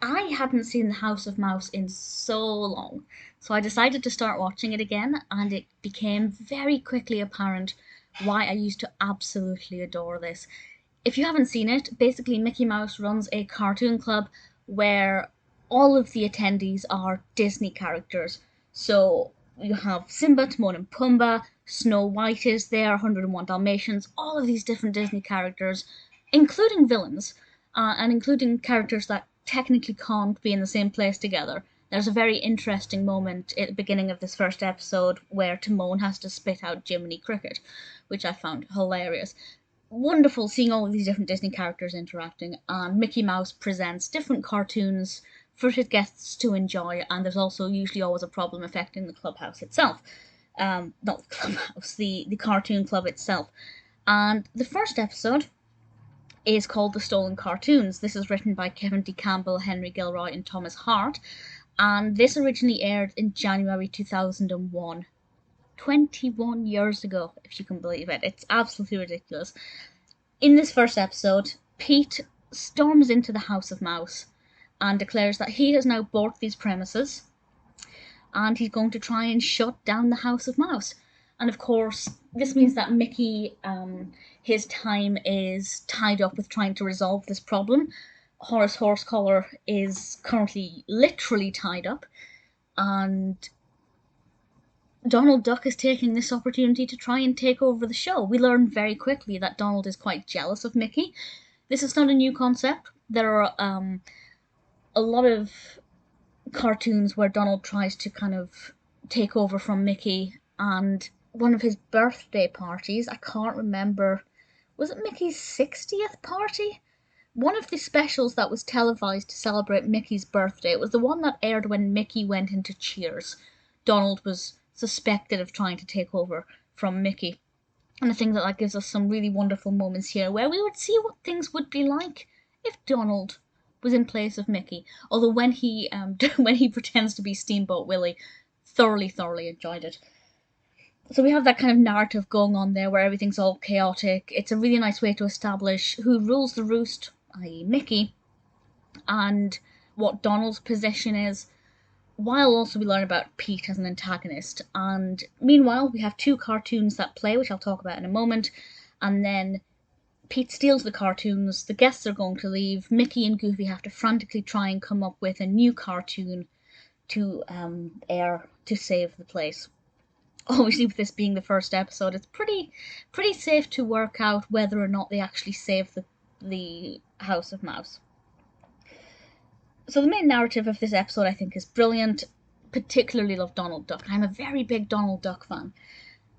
I hadn't seen The House of Mouse in so long, so I decided to start watching it again, and it became very quickly apparent why I used to absolutely adore this. If you haven't seen it, basically Mickey Mouse runs a cartoon club where all of the attendees are Disney characters. So you have Simba, Timon and Pumbaa, Snow White is there, 101 Dalmatians, all of these different Disney characters, including villains, and including characters that technically can't be in the same place together. There's a very interesting moment at the beginning of this first episode where Timon has to spit out Jiminy Cricket, which I found hilarious. Wonderful seeing all of these different Disney characters interacting, and Mickey Mouse presents different cartoons for his guests to enjoy, and there's also usually always a problem affecting the clubhouse itself. Not the clubhouse, the cartoon club itself. And the first episode is called The Stolen Cartoons. This is written by Kevin D. Campbell, Henry Gilroy, and Thomas Hart, and this originally aired in January 2001. 21 years ago, if you can believe it. It's absolutely ridiculous. In this first episode, Pete storms into the House of Mouse and declares that he has now bought these premises and he's going to try and shut down the House of Mouse. And of course, this means that Mickey, his time is tied up with trying to resolve this problem. Horace Horsecollar is currently literally tied up, and Donald Duck is taking this opportunity to try and take over the show. We learn very quickly that Donald is quite jealous of Mickey. This is not a new concept. There are a lot of cartoons where Donald tries to kind of take over from Mickey, and one of his birthday parties, I can't remember, was it Mickey's 60th party? One of the specials that was televised to celebrate Mickey's birthday, it was the one that aired when Mickey went into Cheers. Donald was suspected of trying to take over from Mickey. And I think that gives us some really wonderful moments here where we would see what things would be like if Donald was in place of Mickey. Although when he when he pretends to be Steamboat Willie, thoroughly enjoyed it. So we have that kind of narrative going on there where everything's all chaotic. It's a really nice way to establish who rules the roost, i.e. Mickey, and what Donald's position is, while also we learn about Pete as an antagonist. And meanwhile, we have two cartoons that play, which I'll talk about in a moment, and then Pete steals the cartoons, the guests are going to leave, Mickey and Goofy have to frantically try and come up with a new cartoon to air to save the place. Obviously, with this being the first episode, it's pretty safe to work out whether or not they actually save the House of Mouse. So the main narrative of this episode, I think, is brilliant. Particularly love Donald Duck. I'm a very big Donald Duck fan.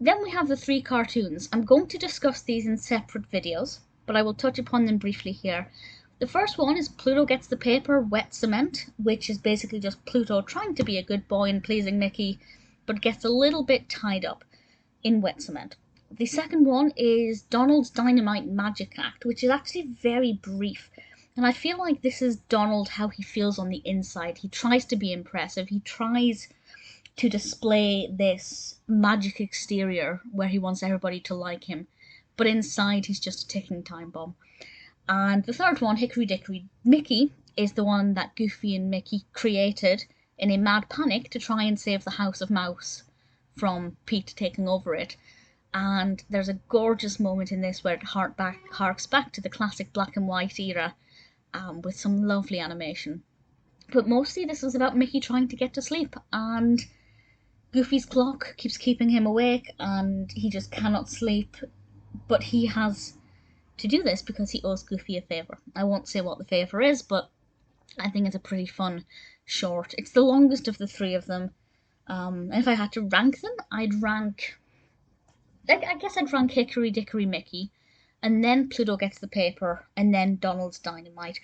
Then we have the three cartoons. I'm going to discuss these in separate videos, but I will touch upon them briefly here. The first one is Pluto Gets the Paper, Wet Cement, which is basically just Pluto trying to be a good boy and pleasing Mickey, but gets a little bit tied up in wet cement. The second one is Donald's Dynamite Magic Act, which is actually very brief. And I feel like this is Donald how he feels on the inside. He tries to be impressive. He tries to display this magic exterior where he wants everybody to like him. But inside he's just a ticking time bomb. And the third one, Hickory Dickory Mickey, is the one that Goofy and Mickey created in a mad panic to try and save the House of Mouse from Pete taking over it. And there's a gorgeous moment in this where it harks back to the classic black and white era, with some lovely animation. But mostly this is about Mickey trying to get to sleep, and Goofy's clock keeps keeping him awake, and he just cannot sleep. But he has to do this because he owes Goofy a favour. I won't say what the favour is, but I think it's a pretty fun short. It's the longest of the three of them. If I had to rank them, I guess I'd rank Hickory Dickory Mickey, and then Pluto Gets the Paper, and then Donald's Dynamite.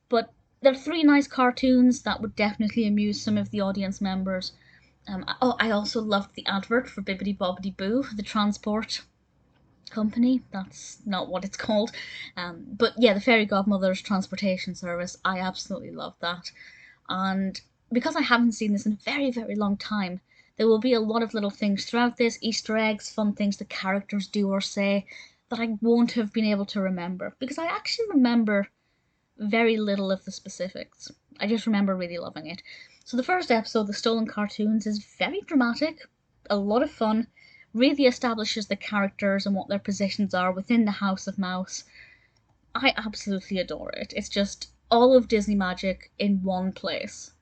But they're three nice cartoons that would definitely amuse some of the audience members. I also loved the advert for Bibbidi Bobbidi Boo, the transport company. That's not what it's called. But yeah, the Fairy Godmother's transportation service. I absolutely loved that. And because I haven't seen this in a very long time, there will be a lot of little things throughout this, Easter eggs, fun things the characters do or say, that I won't have been able to remember, because I actually remember very little of the specifics. I just remember really loving it. So the first episode, The Stolen Cartoons, is very dramatic, a lot of fun, really establishes the characters and what their positions are within the House of Mouse. I absolutely adore it. It's just all of Disney magic in one place.